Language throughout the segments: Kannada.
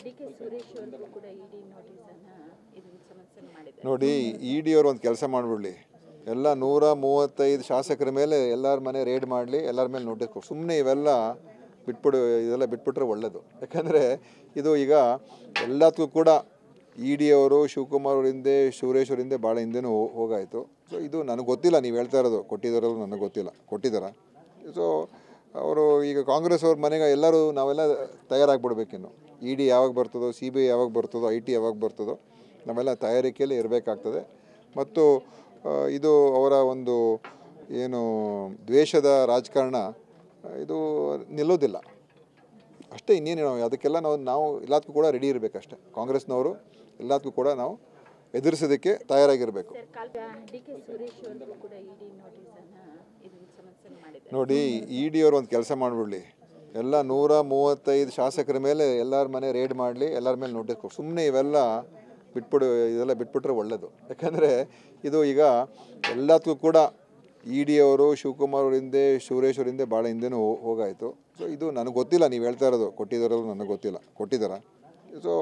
ಡಿ.ಕೆ. ಸುರೇಶ್ ಅವರಿಗೂ ಕೂಡ ಇಡಿ ನೋಟಿಸ್ ಅನ್ನು ಇದನ್ನ ಸಮಸ್ಯೆ ಮಾಡಿದ್ದಾರೆ. ನೋಡಿ, ಇಡಿ ಅವರು ಒಂದು ಕೆಲಸ ಮಾಡಿಬಿಡ್ಲಿ, ಎಲ್ಲ 135 ಶಾಸಕರ ಮೇಲೆ ಎಲ್ಲರ ಮನೆ ರೇಡ್ ಮಾಡಲಿ, ಎಲ್ಲರ ಮೇಲೆ ನೋಟಿಸ್ ಕೊಡಿ. ಸುಮ್ಮನೆ ಇವೆಲ್ಲ ಇದೆಲ್ಲ ಬಿಟ್ಬಿಟ್ರೆ ಒಳ್ಳೆಯದು. ಯಾಕಂದರೆ ಇದು ಈಗ ಎಲ್ಲದಕ್ಕೂ ಕೂಡ ಇಡಿ ಅವರು ಶಿವಕುಮಾರ್ ಅವ್ರ ಹಿಂದೆ, ಸುರೇಶ್ ಅವ್ರ ಹಿಂದೆ ಭಾಳ ಹಿಂದೆನೂ ಹೋಗಾಯಿತು. ಸೊ ಇದು ನನಗೆ ಗೊತ್ತಿಲ್ಲ, ನೀವು ಹೇಳ್ತಾ ಇರೋದು ಕೊಟ್ಟಿದ್ದಾರಲ್ಲ, ನನಗೆ ಗೊತ್ತಿಲ್ಲ ಕೊಟ್ಟಿದ್ದಾರಾ. ಸೊ ಅವರು ಈಗ ಕಾಂಗ್ರೆಸ್ ಅವ್ರ ಮನೆಗೆ ಎಲ್ಲರೂ ನಾವೆಲ್ಲ ತಯಾರಾಗಿಬಿಡ್ಬೇಕಿನ್ನು. ಇಡಿ ಯಾವಾಗ ಬರ್ತದೋ, CBI ಯಾವಾಗ ಬರ್ತದೋ, IT ಯಾವಾಗ ಬರ್ತದೋ, ನಾವೆಲ್ಲ ತಯಾರಿಕೆಯಲ್ಲಿ ಇರಬೇಕಾಗ್ತದೆ. ಮತ್ತು ಇದು ಅವರ ಒಂದು ಏನು ದ್ವೇಷದ ರಾಜಕಾರಣ ಇದು ನಿಲ್ಲೋದಿಲ್ಲ ಅಷ್ಟೇ. ಇನ್ನೇನು ಅದಕ್ಕೆಲ್ಲ ನಾವು ಎಲ್ಲದಕ್ಕೂ ಕೂಡ ರೆಡಿ ಇರಬೇಕಷ್ಟೆ. ಕಾಂಗ್ರೆಸ್ನವರು ಎಲ್ಲದಕ್ಕೂ ಕೂಡ ನಾವು ಎದುರಿಸೋದಕ್ಕೆ ತಯಾರಾಗಿರಬೇಕು. ಡಿ.ಕೆ. ಸುರೇಶ್ ಅವರಿಗೂ ಕೂಡ ಇಡಿ ನೋಟಿಸ್ ಅನ್ನು ಇದನ್ನ ಸಮಸ್ಯೆ ಮಾಡಿದ್ದಾರೆ. ನೋಡಿ, ಇಡಿ ಅವರು ಒಂದು ಕೆಲಸ ಮಾಡಿಬಿಡ್ಲಿ, ಎಲ್ಲ 135 ಶಾಸಕರ ಮೇಲೆ ಎಲ್ಲರ ಮನೆ ರೇಡ್ ಮಾಡಲಿ, ಎಲ್ಲರ ಮೇಲೆ ನೋಟಿಸ್ ಕೊಡಿ. ಸುಮ್ಮನೆ ಇವೆಲ್ಲ ಇದೆಲ್ಲ ಬಿಟ್ಬಿಟ್ರೆ ಒಳ್ಳೆಯದು. ಯಾಕಂದರೆ ಇದು ಈಗ ಎಲ್ಲದಕ್ಕೂ ಕೂಡ ಇಡಿ ಅವರು ಶಿವಕುಮಾರ್ ಅವ್ರ ಹಿಂದೆ, ಸುರೇಶ್ ಅವ್ರ ಹಿಂದೆ ಭಾಳ ಹಿಂದೆನೂ ಹೋಗಾಯಿತು. ಸೊ ಇದು ನನಗೆ ಗೊತ್ತಿಲ್ಲ, ನೀವು ಹೇಳ್ತಾ ಇರೋದು ಕೊಟ್ಟಿದ್ದಾರಲ್ಲ, ನನಗೆ ಗೊತ್ತಿಲ್ಲ ಕೊಟ್ಟಿದ್ದಾರಾ. ಸೊ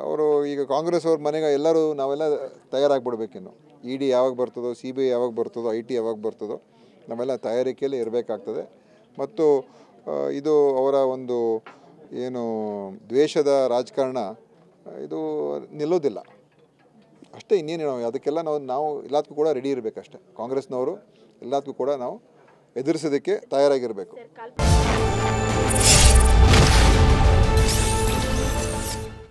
ಅವರು ಈಗ ಕಾಂಗ್ರೆಸ್ ಅವ್ರ ಮನೆಗೆ ಎಲ್ಲರೂ ನಾವೆಲ್ಲ ತಯಾರಾಗಿಬಿಡ್ಬೇಕಿನ್ನು. ಇಡಿ ಯಾವಾಗ ಬರ್ತದೋ, CBI ಯಾವಾಗ ಬರ್ತದೋ, IT ಯಾವಾಗ ಬರ್ತದೋ, ನಾವೆಲ್ಲ ತಯಾರಿಕೆಯಲ್ಲಿ ಇರಬೇಕಾಗ್ತದೆ. ಮತ್ತು ಇದು ಅವರ ಒಂದು ಏನು ದ್ವೇಷದ ರಾಜಕಾರಣ ಇದು ನಿಲ್ಲೋದಿಲ್ಲ ಅಷ್ಟೇ. ಇನ್ನೇನು ಅದಕ್ಕೆಲ್ಲ ನಾವು ಎಲ್ಲದಕ್ಕೂ ಕೂಡ ರೆಡಿ ಇರಬೇಕಷ್ಟೆ. ಕಾಂಗ್ರೆಸ್ನವರು ಎಲ್ಲದಕ್ಕೂ ಕೂಡ ನಾವು ಎದುರಿಸೋದಕ್ಕೆ ತಯಾರಾಗಿರಬೇಕು.